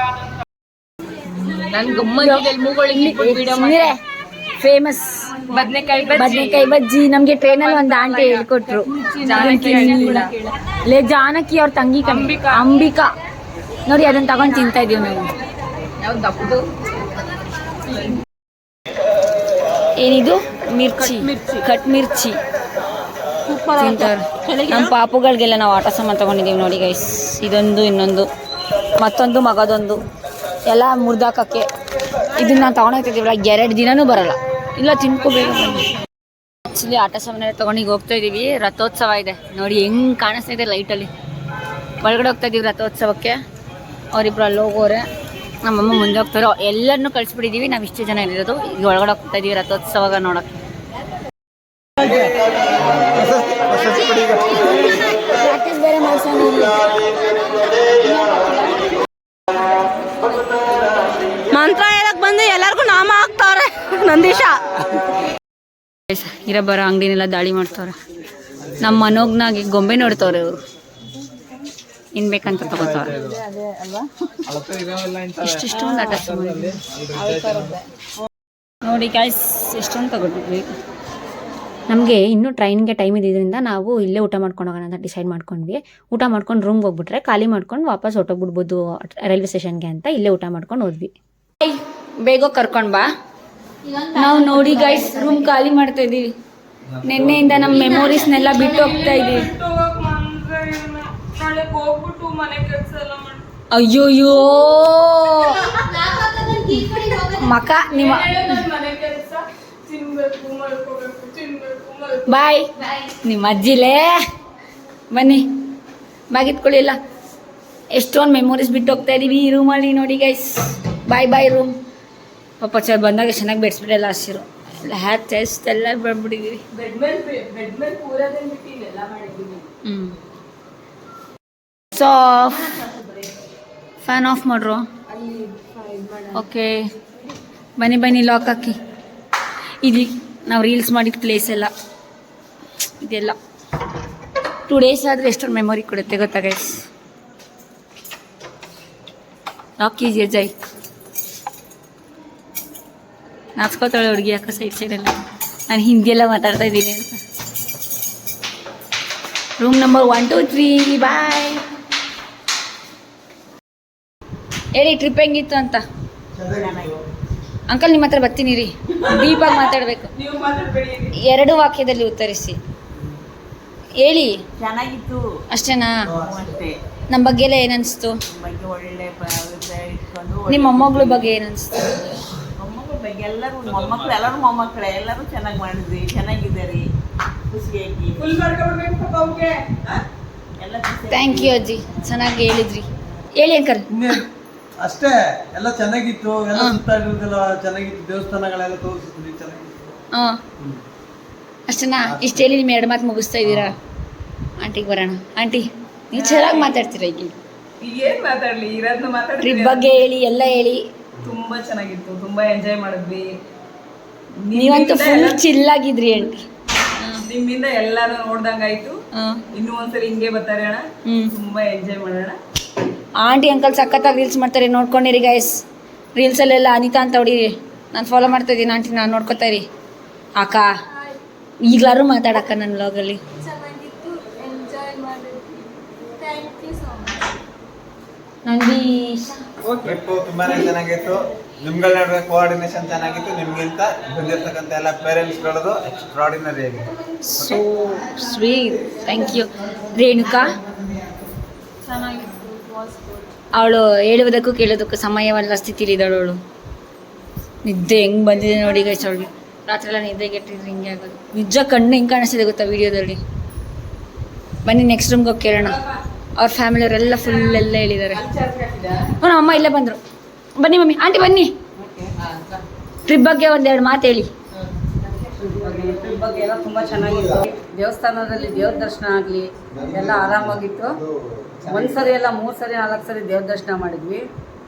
ಫೇಮಸ್ ಬದನೆಕಾಯಿ ಬಜ್ಜಿ ನಮ್ಗೆ ಟ್ರೈನಲ್ಲಿ ಒಂದು ಆಂಟಿ ಹೇಳ್ಕೊಟ್ರು. ಲೇ ಜಾನಕಿ ಅವ್ರ ತಂಗಿ ಅಂಬಿಕಾ ನೋಡಿ, ಅದನ್ನ ತಗೊಂಡು ತಿಂತಾ ಇದೀವಿ ನಾವು. ಏನಿದು? ಮಿರ್ಚಿ, ಕಟ್ ಮಿರ್ಚಿ ತಿಂತಾರೆ. ನಮ್ಮ ಪಾಪುಗಳಿಗೆಲ್ಲ ನಾವು ಆಟ ಸಾಮಾನು ತಗೊಂಡಿದ್ದೀವಿ ನೋಡಿ ಗೈಸ್. ಇದೊಂದು, ಇನ್ನೊಂದು, ಮತ್ತೊಂದು, ಮಗದೊಂದು ಎಲ್ಲ ಮುರ್ದಾಕಕ್ಕೆ. ಇದನ್ನ ನಾವು ತಗೊಂಡೋಗ್ತಿದ್ದೀವಲ್ಲ 2 ದಿನನೂ ಬರಲ್ಲ. ಇಲ್ಲ ತಿನ್ಕೋಬೇಕು. ಆಕ್ಚುಲಿ ಆಟ ಸಾಮಾನು ತಗೊಂಡು ಈಗ ಹೋಗ್ತಾ ಇದೀವಿ. ರಥೋತ್ಸವ ಇದೆ ನೋಡಿ, ಹೆಂಗ್ ಕಾಣಿಸ್ತಾ ಇದೆ ಲೈಟಲ್ಲಿ. ಒಳಗಡೆ ಹೋಗ್ತಾ ಇದೀವಿ ರಥೋತ್ಸವಕ್ಕೆ. ಅವರಿಬ್ರು ಅಲ್ಲಿ ಹೋಗೋರೆ, ನಮ್ಮಮ್ಮ ಮುಂದೆ ಹೋಗ್ತಾರೋ. ಎಲ್ಲರನ್ನೂ ಕಳಿಸ್ಬಿಟ್ಟಿದ್ದೀವಿ, ನಾವು ಇಷ್ಟು ಜನ ಇರೋದು. ಈಗ ಒಳಗಡೆ ಹೋಗ್ತಾ ಇದೀವಿ ರಥೋತ್ಸವ ನೋಡೋಕ್ಕೆ. ಮಂತ್ರ ಹೇಳಕ್ ಬಂದು ಎಲ್ಲರಿಗೂ ನಾಮ ಹಾಕ್ತಾವ್ರೆ. ನಂದೀಶ ಇರಬ್ಬರ ಅಂಗಡಿನೆಲ್ಲ ದಾಳಿ ಮಾಡ್ತಾವ್ರೆ. ನಮ್ಮ ಮನೋಗ್ನಾಗಿ ಗೊಂಬೆ ನೋಡ್ತವ್ರೆ ಇವರು. ಇನ್ ಬೇಕಂತ ತಗೋತಾವ್ರೆ. ಇಷ್ಟೊಂದು ಆಟ ನೋಡಿ ಗೈಸ್, ಎಷ್ಟೊಂದು ತಗೊಂಡಿದ್ವಿ. ನಮಗೆ ಇನ್ನೂ ಟ್ರೈನ್ಗೆ ಟೈಮ್ ಇದ್ದಿದ್ದರಿಂದ ನಾವು ಇಲ್ಲೇ ಊಟ ಮಾಡ್ಕೊಂಡು ಹೋಗೋಣ ಅಂತ ಡಿಸೈಡ್ ಮಾಡ್ಕೊಂಡ್ವಿ. ಊಟ ಮಾಡ್ಕೊಂಡು ರೂಮ್ಗೆ ಹೋಗ್ಬಿಟ್ರೆ ಖಾಲಿ ಮಾಡ್ಕೊಂಡು ವಾಪಸ್ ಹೊಟ್ಟೋಗ್ಬಿಡ್ಬೋದು ರೈಲ್ವೆ ಸ್ಟೇಷನ್ಗೆ ಅಂತ ಇಲ್ಲೇ ಊಟ ಮಾಡ್ಕೊಂಡು ಹೋದ್ವಿ. ಬೇಗ ಕರ್ಕೊಂಡು ಬಾ. ನಾವು ನೋಡಿ ಗೈಸ್ ರೂಮ್ ಖಾಲಿ ಮಾಡ್ತಾ ಇದ್ದೀವಿ. ನಿನ್ನೆಯಿಂದ ನಮ್ಮ ಮೆಮೊರೀಸ್ನೆಲ್ಲ ಬಿಟ್ಟು ಹೋಗ್ತಾ ಇದ್ದೀವಿ. ಅಯ್ಯೋಯ್ಯೋ ಮಕ ನಿಮ್ಮ ಬಾಯ್ ನಿಮ್ಮ ಅಜ್ಜಿಲೇ. ಬನ್ನಿ ಬಾಗಿತ್ಕೊಳ್ಳಿಲ್ಲ. ಎಷ್ಟೊಂದು ಮೆಮೊರೀಸ್ ಬಿಟ್ಟು ಹೋಗ್ತಾ ಇದೀವಿ ಈ ರೂಮಲ್ಲಿ ನೋಡಿ ಗೈಸ್. Bye bye room. ಪಾಪ ಸರ್ ಬಂದಾಗ ಚೆನ್ನಾಗಿ ಬೆಡ್ಸ್ಬಿಟ್ಟೆಲ್ಲ ಹಸಿರು ಎಲ್ಲ ಹ್ಯಾಚ್ ಚೆಸ್ಟ್ ಎಲ್ಲ ಬಂದ್ಬಿಟ್ಟಿದ್ದೀವಿ. ಆಫ್ ಫ್ಯಾನ್ ಆಫ್ ಮಾಡ್ರು. ಓಕೆ ಬನ್ನಿ ಬನ್ನಿ, ಲಾಕ್ ಹಾಕಿ. ಇಲ್ಲಿ ನಾವು ರೀಲ್ಸ್ ಮಾಡಿದ ಪ್ಲೇಸ್ ಎಲ್ಲ ಇದೆಲ್ಲ 2 ಡೇಸ್ ಆದರೆ ಎಷ್ಟೊಂದು ಮೆಮೊರಿ ಕೊಡುತ್ತೆ ಗೊತ್ತಾ ಗೈಸ್. ಲಾಕ್ ಕೀಜಿಯೇ ಜೈ. ನಾಚ್ಕೋತಾಳೆ ಹುಡುಗಿ ಯಾಕೆ ಸೈಡಲ್ಲಿ. ನಾನು ಹಿಂದಿಯೆಲ್ಲ ಮಾತಾಡ್ತಾ ಇದ್ದೀನಿ ಅಂತ. ರೂಮ್ ನಂಬರ್ 1 2 3 ಬಾಯ್. ಹೇಳಿ ಟ್ರಿಪ್ ಹೆಂಗಿತ್ತು ಅಂತ. ಅಂಕಲ್ ನಿಮ್ಮ ಹತ್ರ ಬರ್ತೀನಿ ರೀ, ಡೀಪಾಗಿ ಮಾತಾಡಬೇಕು. 2 ವಾಕ್ಯದಲ್ಲಿ ಉತ್ತರಿಸಿ ಹೇಳಿ. ಚೆನ್ನಾಗಿತ್ತು ಅಷ್ಟೇನಾ? ಅಷ್ಟೇ. ನಮ್ಮ ಬಗ್ಗೆ ಎಲ್ಲ ಏನನ್ನಿಸ್ತು? ಬಗ್ಗೆ ಒಳ್ಳೆ ಇಟ್ಕೊಂಡು ನಿಮ್ಮ ಮೊಮ್ಮಗಳ ಬಗ್ಗೆ ಏನನ್ನಿಸ್ತು? ಮೊಮ್ಮಗಳ ಬಗ್ಗೆ ಎಲ್ಲರೂ ಮೊಮ್ಮಕ್ಕಳು ಎಲ್ಲರೂ ಮೊಮ್ಮಕ್ಕಳೇ ಎಲ್ಲರೂ ಚೆನ್ನಾಗಿ ಮಾಡಿದ್ವಿ, ಚೆನ್ನಾಗಿದ್ದಾರೆ, ಖುಷಿಯಾಗಿ ಎಲ್ಲ ಥ್ಯಾಂಕ್ ಯು ಅಜ್ಜಿ, ಚೆನ್ನಾಗಿ ಹೇಳಿದ್ರಿ. ಹೇಳಿ ಅಂಕಲ್. ಅಷ್ಟೇ, ಎಲ್ಲ ಚೆನ್ನಾಗಿತ್ತು. ಎಲ್ಲ ಸುತ್ತಾಡಿರೋದೆಲ್ಲ ಚೆನ್ನಾಗಿತ್ತು. ದೇವಸ್ಥಾನಗಳೆಲ್ಲ ತೋರಿಸಿದ್ವಿ, ಚೆನ್ನಾಗಿತ್ತು. ಹಾಂ ಅಷ್ಟೇನಾ? ಇಷ್ಟು ಹೇಳಿ ನಿಮ್ಮ 2 ಮಾತು ಮುಗಿಸ್ತಾ ಇದ್ದೀರಾ. ಆಂಟಿಗೆ ಬರೋಣ. ಆಂಟಿ ನೀವು ಚೆನ್ನಾಗಿ ಮಾತಾಡ್ತೀರಾ. ಈಗ ಏನ್ ಮಾತಾಡ್ಲಿ, ಇರೋದ್ನ ಮಾತಾಡ್ತೀವಿ. ಟ್ರಿಪ್ ಬಗ್ಗೆ ಹೇಳಿ, ಎಲ್ಲ ಹೇಳಿ. ತುಂಬಾ ಚೆನ್ನಾಗಿತ್ತು, ತುಂಬಾ ಎಂಜಾಯ್ ಮಾಡಿದ್ವಿ. ನೀವಂತೂ ಫುಲ್ ಚಿಲ್ಲಾಗಿದ್ರಿ ಆಂಟಿ. ನಿಮ್ಮಿಂದ ಎಲ್ಲಾರು ನೋಡ್ದಂಗಾಯ್ತು. ಇನ್ನೂ ಒಂದ್ಸರಿ ಹಿಂಗೆ ಬರ್ತಾರೆ ಅಣ್ಣ, ತುಂಬಾ ಎಂಜಾಯ್ ಮಾಡೋಣ. ಆಂಟಿ ಅಂಕಲ್ ಸಖತ್ತಾಗಿ ರೀಲ್ಸ್ ಮಾಡ್ತಾರೆ, ನೋಡ್ಕೊಂಡಿರಿ ಗೈಸ್. ರೀಲ್ಸಲ್ಲೆಲ್ಲ ಅನಿತಾ ಅಂತ ಹೊಡೀರಿ. ನಾನು ಫಾಲೋ ಮಾಡ್ತಾ ಇದ್ದೀನಿ ಆಂಟಿ, ನಾನು ನೋಡ್ಕೊತಾ ಇರಿ. ಅಕ್ಕ ಈಗಲಾರು ಮಾತಾಡಕ್ಕ ನನ್ನ ವ್ಲಾಗಲ್ಲಿ. ಚೆನ್ನಾಗಿತ್ತು, ಎಂಜಾಯ್ ಮಾಡಿದ್ವಿ. Thank you so much. Nandish trip ತುಂಬಾನೇ ಚೆನ್ನಾಗಿತ್ತು. ನಿಮ್ಗಳ ನಡುವೆ ಕೋಆರ್ಡಿನೇಷನ್ ಚೆನ್ನಾಗಿತ್ತು. ನಿಮ್ಗಿಂತ ಬಂದಿರ್ತಕ್ಕಂಥ ಎಲ್ಲ ಪೇರೆಂಟ್ಸ್ಗಳದು ಎಕ್ಸ್ಟ್ರಾಡಿನರಿ ಆಗಿತ್ತು. So sweet, thank you. Renuka ಅವಳು ಹೇಳುವುದಕ್ಕೂ ಕೇಳೋದಕ್ಕೂ ಸಮಯವಲ್ಲ ಸ್ಥಿತಿಲಿದ್ದಾಳು ಅವಳು. ನಿದ್ದೆ ಹೆಂಗೆ ಬಂದಿದೆ ನೋಡಿ ಗೈಸ್ ಅವಳಿಗೆ. ರಾತ್ರಿ ಎಲ್ಲ ನಿದ್ದೆ ಕೆಟ್ಟಿದ್ರೆ ಹಿಂಗೆ ಆಗೋದು. ನಿಜ ಕಣ್ಣು ಹೆಂಗೆ ಕಾಣಿಸ್ತಿದೆ ಗೊತ್ತಾ ವಿಡಿಯೋದಲ್ಲಿ. ಬನ್ನಿ ನೆಕ್ಸ್ಟ್ ರೂಮ್ಗೆ ಹೋಗಿ ಕೇಳೋಣ. ಅವ್ರ ಫ್ಯಾಮಿಲಿಯವರೆಲ್ಲ ಫುಲ್ ಎಲ್ಲ ಹೇಳಿದ್ದಾರೆ. ನಮ್ಮ ಅಮ್ಮ ಇಲ್ಲೇ ಬಂದರು. ಬನ್ನಿ ಮಮ್ಮಿ, ಆಂಟಿ ಬನ್ನಿ. ಟ್ರಿಪ್ ಬಗ್ಗೆ ಒಂದೆರಡು ಮಾತು ಹೇಳಿ. ಟ್ರಿಪ್ ಬಗ್ಗೆ ಎಲ್ಲ ತುಂಬ ಚೆನ್ನಾಗಿತ್ತು. ದೇವಸ್ಥಾನದಲ್ಲಿ ದೇವ್ರ ದರ್ಶನ ಆಗಲಿ ಎಲ್ಲ ಆರಾಮಾಗಿತ್ತು. ಒಂದ್ಸರಿ ಎಲ್ಲ 3 ಸರಿ 4 ಸರಿ ದೇವ್ರ ದರ್ಶನ ಮಾಡಿದ್ವಿ.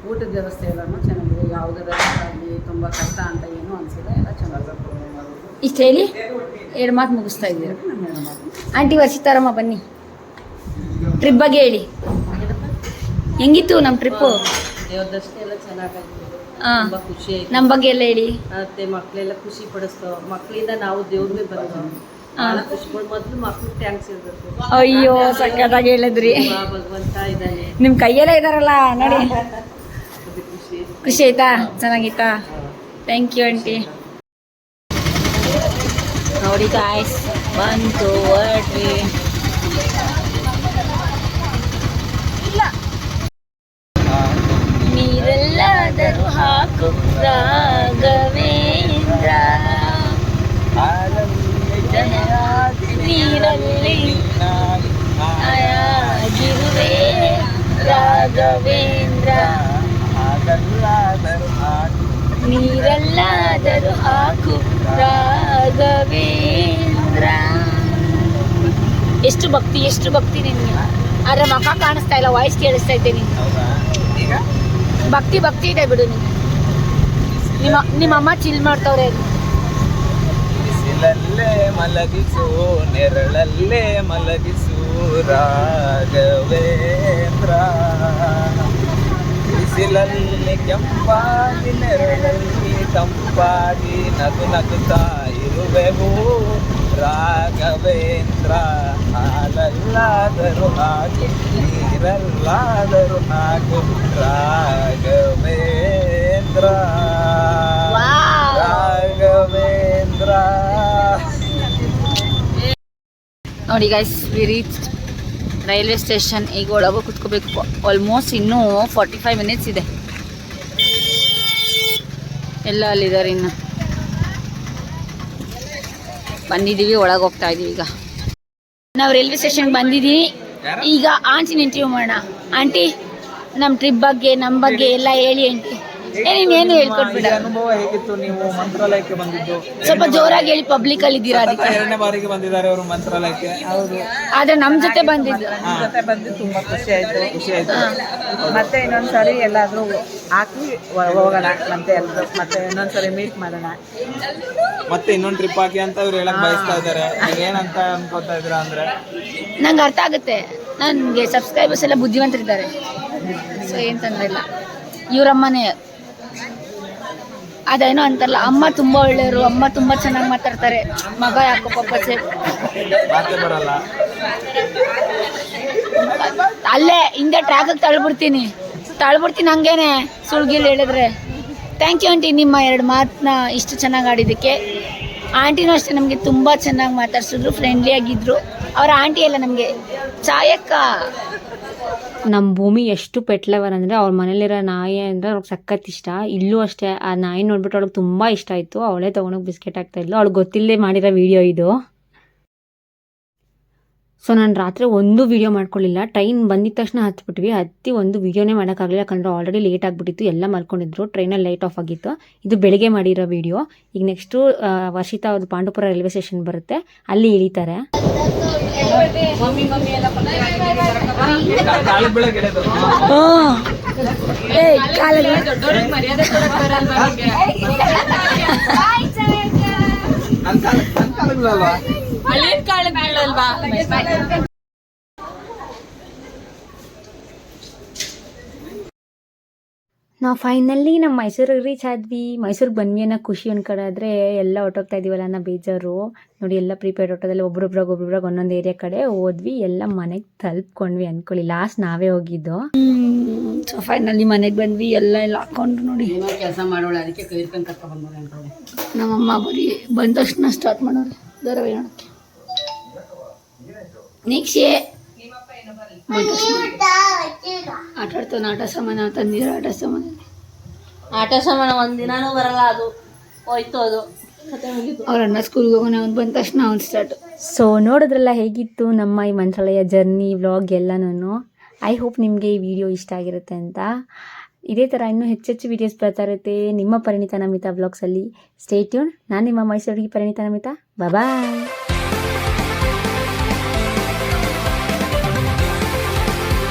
ಊಟದ ವ್ಯವಸ್ಥೆ ಎಲ್ಲನೂ ಚೆನ್ನಾಗಿದೆ. ಯಾವುದರ ಆಗಲಿ ತುಂಬ ಕಷ್ಟ ಅಂತ ಏನೂ ಅನಿಸಿಲ್ಲ, ಎಲ್ಲ ಚೆನ್ನಾಗಿದೆ. ಇಷ್ಟು ಹೇಳಿ 2 ಮಾತು ಮುಗಿಸ್ತಾ ಇದ್ದೀರಾ. ಆಂಟಿ ವರ್ಷಿತಾರಮ್ಮ ಬನ್ನಿ, ಟ್ರಿಪ್ ಬಗ್ಗೆ ಹೇಳಿ. ಹೆಂಗಿತ್ತು ನಮ್ಮ ಟ್ರಿಪ್ಪು? ದೇವ್ರ ದರ್ಶನ ಎಲ್ಲ ಚೆನ್ನಾಗಾಗಿದೆ, ಹಾಂ, ತುಂಬ ಖುಷಿ ಆಯಿತು. ನಮ್ಮ ಬಗ್ಗೆ ಎಲ್ಲ ಹೇಳಿ. ಮತ್ತು ಮಕ್ಕಳೆಲ್ಲ ಖುಷಿ ಪಡಿಸ್ತೋ. ಮಕ್ಕಳಿಂದ ನಾವು ದೇವ್ರಿಗೆ ಬಂದು ಭಾಳ ಖುಷಿ ಪಡ್. ಮೊದಲು ಮಕ್ಳಿಗೆ ಥ್ಯಾಂಕ್ಸ್ ಇರಬೇಕು. ಅಯ್ಯೋ ಸಕ್ಕತ್ತಾಗಿ ಹೇಳಿದ್ರಿ. ಭಗವಂತ ಇದ್ದಾನೆ, ನಿಮ್ಮ ಕೈಯಲ್ಲೇ ಇದಾರಲ್ಲ ನೋಡಿ. ಅದು ಖುಷಿ. ಖುಷಿ ಆಯ್ತಾ? ಚೆನ್ನಾಗಿತ್ತಾ? Thank you aunty. ನೋಡಿ ಗಾಯ್ಸ್, ಬಂತು ಹೊರಟ್ರಿ. ನೀರೆಲ್ಲಾದರೂ ಹಾಕು ರಾಘವೇಂದ್ರ, ನೀರಲ್ಲಿ ಆಗಿರುವೆ ರಾಘವೇಂದ್ರ, ನೀರೆಲ್ಲಾದರೂ ಹಾಕು ರಾಘವೇಂದ್ರ. ಎಷ್ಟು ಭಕ್ತಿ, ಎಷ್ಟು ಭಕ್ತಿ ನಿನ್ಗೆ. ಆದ್ರೆ ಮುಖ ಕಾಣಿಸ್ತಾ ಇಲ್ಲ, ವಾಯ್ಸ್ ಕೇಳಿಸ್ತಾ ಇದ್ದೆ ನಿನ್ಗೆ. ಭಕ್ತಿ ಭಕ್ತಿ ಇದೆ ಬಿಡು ನಿನ್ಗೆ. ನಿಮ್ಮಮ್ಮ ಚಿಲ್ ಮಾಡ್ತವ್ರೆ. ಬಿಸಿಲಲ್ಲೇ ಮಲಗಿಸು, ನೆರಳಲ್ಲೇ ಮಲಗಿಸು ರಾಘವೇಂದ್ರ. ಬಿಸಿಲಲ್ಲಿ ಕೆಂಪಾಗಿ, ನೆರಳಲ್ಲಿ ತಂಪಾಗಿ ನಗು ನಗುತ್ತಾ ಇರುವೆವು ರಾಘವೇಂದ್ರ. ಹಾಲಲ್ಲಾದರೂ ಹಾಕು, ನೀರಲ್ಲಾದರೂ ಹಾಕು ರಾಘವೇಂದ್ರ, ರಾಘವೇಂದ್ರ. ನೋಡಿ guys, V reach railway station. ಈಗ ಒಳಗೆ ಕುತ್ಕೋಬೇಕು. ಆಲ್ಮೋಸ್ಟ್ ಇನ್ನೂ 45 ಮಿನಿಟ್ಸ್ ಇದೆ. ಎಲ್ಲ ಅಲ್ಲಿದ್ದಾರೆ. ಇನ್ನು ಬಂದಿದ್ದೀವಿ, ಒಳಗೆ ಹೋಗ್ತಾ ಇದ್ದೀವಿ. ಈಗ ನಾವು ರೈಲ್ವೆ ಸ್ಟೇಷನ್ಗೆ ಬಂದಿದ್ದೀವಿ. ಈಗ ಆಂಟಿನ ಇಂಟರ್ವ್ಯೂ ಮಾಡೋಣ. ಆಂಟಿ, ನಮ್ಮ ಟ್ರಿಪ್ ಬಗ್ಗೆ, ನಮ್ಮ ಬಗ್ಗೆ ಎಲ್ಲ ಹೇಳಿ ಆಂಟಿ. ನೀನೇನು ಹೇಳ್ಕೊಟ್ಬಿಡ. ಅನುಭವ ಹೇಗಿತ್ತು? ನೀವು ಮಂತ್ರಾಲಯಕ್ಕೆ ಬಂದಿದ್ದು ಸ್ವಲ್ಪ ಜೋರಾಗಿ ಹೇಳಿ, ಪಬ್ಲಿಕ್ ಅಲ್ಲಿ ಇದ್ದೀರಾ ಅದಕ್ಕೆ. 2ನೇ ಬಾರಿಗೆ ಬಂದಿದ್ದಾರೆ ಅವರು ಮಂತ್ರಾಲಯಕ್ಕೆ. ಹೌದು, ಆದ್ರೆ ನಮ್ಮ ಜೊತೆ ಬಂದಿದ್ದು. ಜೊತೆ ಬಂದು ತುಂಬಾ ಖುಷಿ ಆಯ್ತು. ಖುಷಿ ಆಯ್ತು. ಮತ್ತೆ ಇನ್ನೊಂದ್ಸರಿ ಎಲ್ಲಾದ್ರೂ ಹಾಕಿ ಹೋಗೋಣ. ಮತ್ತೆ ಎಲ್ಲರೂ ಮತ್ತೆ ಇನ್ನೊಂದ್ಸರಿ ಮೀಟ್ ಮಾಡೋಣ. ಮತ್ತೆ ಇನ್ನೊಂದು ಟ್ರಿಪ್ ಹಾಕಿ ಅಂತ ಇವ್ರು ಹೇಳಕ್ ಬಯಸ್ತಾ ಇದ್ದಾರೆ. ನೀವೇನಂತ ಅನ್ಕೋತಾ ಇದ್ದೀರಾ ಅಂದ್ರೆ? ನಂಗೆ ಅರ್ಥ ಆಗುತ್ತೆ. ನನಗೆ ಸಬ್ಸ್ಕ್ರೈಬರ್ಸ್ ಎಲ್ಲ ಬುದ್ಧಿವಂತರಿದ್ದಾರೆ, ಸೊ ಏನು ತೊಂದರೆ ಇಲ್ಲ. ಇವರಮ್ಮನೇ ಅದೇನೋ ಅಂತಾರಲ್ಲ, ಅಮ್ಮ ತುಂಬ ಒಳ್ಳೆಯವರು, ಅಮ್ಮ ತುಂಬ ಚೆನ್ನಾಗಿ ಮಾತಾಡ್ತಾರೆ. ಮಗ ಯಾಕೋ ಪಾಪ ಮಾತೇ ಬರಲ್ಲ. ಅಲ್ಲೇ ಹಿಂದೆ ಟ್ರ್ಯಾಕಿಗೆ ತಳ್ಬಿಡ್ತೀನಿ ಹಂಗೇನೆ ಸುಳ್ಗಿಲ್ ಹೇಳಿದ್ರೆ. ಥ್ಯಾಂಕ್ ಯು ಆಂಟಿ, ನಿಮ್ಮ 2 ಮಾತನ್ನ ಇಷ್ಟು ಚೆನ್ನಾಗಿ ಆಡಿದ್ದಕ್ಕೆ. ಆಂಟಿನೂ ಅಷ್ಟೇ ನಮಗೆ ತುಂಬ ಚೆನ್ನಾಗಿ ಮಾತಾಡ್ಸಿದ್ರು, ಫ್ರೆಂಡ್ಲಿ ಆಗಿದ್ರು. ಅವರ ಆಂಟಿ ಎಲ್ಲ ನಮಗೆ ಚಾಯಕ್ಕ. ನಮ್ಮ ಭೂಮಿ ಎಷ್ಟು ಪೆಟ್ ಲವರ್ ಅಂದರೆ ಅವ್ರ ಮನೇಲಿರೋ ನಾಯಿ ಅಂದರೆ ಅವ್ಳಿಗೆ ಸಖತ್ ಇಷ್ಟ. ಇಲ್ಲೂ ಅಷ್ಟೇ, ಆ ನಾಯಿ ನೋಡ್ಬಿಟ್ಟು ಅವ್ಳಿಗೆ ತುಂಬ ಇಷ್ಟ ಆಯಿತು. ಅವಳೇ ತೊಗೊಂಡೋಗಿ ಬಿಸ್ಕೆಟ್ ಹಾಕ್ತಾಯಿದ್ಲು. ಅವ್ಳಿಗೆ ಗೊತ್ತಿಲ್ಲದೆ ಮಾಡಿರೋ ವಿಡಿಯೋ ಇದು. ಸೊ ನಾನು ರಾತ್ರಿ ಒಂದು ವೀಡಿಯೋ ಮಾಡ್ಕೊಳ್ಳಿಲ್ಲ. ಟ್ರೈನ್ ಬಂದಿದ ತಕ್ಷಣ ಹತ್ಬಿಟ್ವಿ. ಹತ್ತಿ ಒಂದು ವೀಡಿಯೋನೇ ಮಾಡೋಕ್ಕಾಗಲಿಲ್ಲ, ಯಾಕಂದರೆ ಆಲ್ರೆಡಿ ಲೇಟ್ ಆಗಿಬಿಟ್ಟಿತ್ತು. ಎಲ್ಲ ಮಲ್ಕೊಂಡಿದ್ರು, ಟ್ರೈನಲ್ಲಿ ಲೈಟ್ ಆಫ್ ಆಗಿತ್ತು. ಇದು ಬೆಳಿಗ್ಗೆ ಮಾಡಿರೋ ವೀಡಿಯೋ. ಈಗ ನೆಕ್ಸ್ಟು ವರ್ಷಿತಾ ಅವ್ರದ್ದು ಪಾಂಡುಪುರ ರೈಲ್ವೆ ಸ್ಟೇಷನ್ ಬರುತ್ತೆ, ಅಲ್ಲಿ ಇಳಿತಾರೆ. ನಾವು ಫೈನಲಿ ನಮ್ಮ ಮೈಸೂರಿಗೆ ರೀಚ್ ಆದ್ವಿ. ಮೈಸೂರಿಗೆ ಬಂದ್ವಿ ಅನ್ನೋ ಖುಷಿ ಒಂದು ಕಡೆ ಆದರೆ ಎಲ್ಲ ಹೊಟ್ಟೋಗ್ತಾ ಇದೀವಲ್ಲ ಅನ್ನೋ ಬೇಜಾರು. ನೋಡಿ, ಎಲ್ಲ ಪ್ರೀಪೇಯ್ಡ್ ಆಟೋದಲ್ಲಿ ಒಬ್ರೊಬ್ರಾಗ ಒಂದೊಂದು ಏರಿಯಾ ಕಡೆ ಹೋದ್ವಿ. ಎಲ್ಲ ಮನೆಗೆ ತಲುಪ್ಕೊಂಡ್ವಿ ಅಂದ್ಕೊಳ್ಳಿ. ಲಾಸ್ಟ್ ನಾವೇ ಹೋಗಿದ್ದು. ಸೊ ಫೈನಲಿ ಮನೆಗೆ ಬಂದ್ವಿ. ಎಲ್ಲ ಹಾಕೊಂಡು ನೋಡಿ ಏನೋ ಕೆಲಸ ಮಾಡೋಳು, ಅದಕ್ಕೆ ಕೈ ಹಿಡ್ಕೊಂಡು ಕರ್ಕೊಂಡು ಬಂದೋಳೆ ಅನ್ಕೊಳ್ಳಿ. ನಮ್ಮಮ್ಮ ಬರೀ ಬಂದ ತಕ್ಷಣ ಸ್ಟಾರ್ಟ್ ಮಾಡೋರು ಧಾರಾವಾಹಿ ನೋಡೋಕ್ಕೆ. ನಿಕ್ಷೆ ಆಟ ಆಡ್ತಾನೆ. ಆಟ ಸಾಮಾನು ತಂದಿರೋ ಆಟ ಸಾಮಾನು. ಆಟ ಸಾಮಾನು ಒಂದಿನಾನೂ ಬರಲ್ಲ, ಅದು ಹೋಯ್ತು, ಅದು ಕತೆ ಮುಗೀತು. ಅವ್ರ ಅಣ್ಣ ಸ್ಕೂಲ್ಗೆ ಹೋಗೋಣ, ಅವ್ನು ಬಂದ ತಕ್ಷಣ ಅವ್ನು ಸ್ಟಾರ್ಟ್. ಸೊ ನೋಡಿದ್ರಲ್ಲ ಹೇಗಿತ್ತು ನಮ್ಮ ಈ ಮಂತ್ರಾಲಯ ಜರ್ನಿ ವ್ಲಾಗ್ ಎಲ್ಲನೂ. ಐ ಹೋಪ್ ನಿಮಗೆ ಈ ವಿಡಿಯೋ ಇಷ್ಟ ಆಗಿರುತ್ತೆ ಅಂತ. ಇದೇ ಥರ ಇನ್ನೂ ಹೆಚ್ಚೆಚ್ಚು ವೀಡಿಯೋಸ್ ಬರ್ತಾ ಇರುತ್ತೆ ನಿಮ್ಮ ಪರಿಣಿತ ನಮಿತಾ ವ್ಲಾಗ್ಸಲ್ಲಿ. Stay tune. ನಾನು ನಿಮ್ಮ ಮೈಸೂರಿಗೆ ಪರಿಣಿತ ನಮಿತಾ. ಬಾಯ್.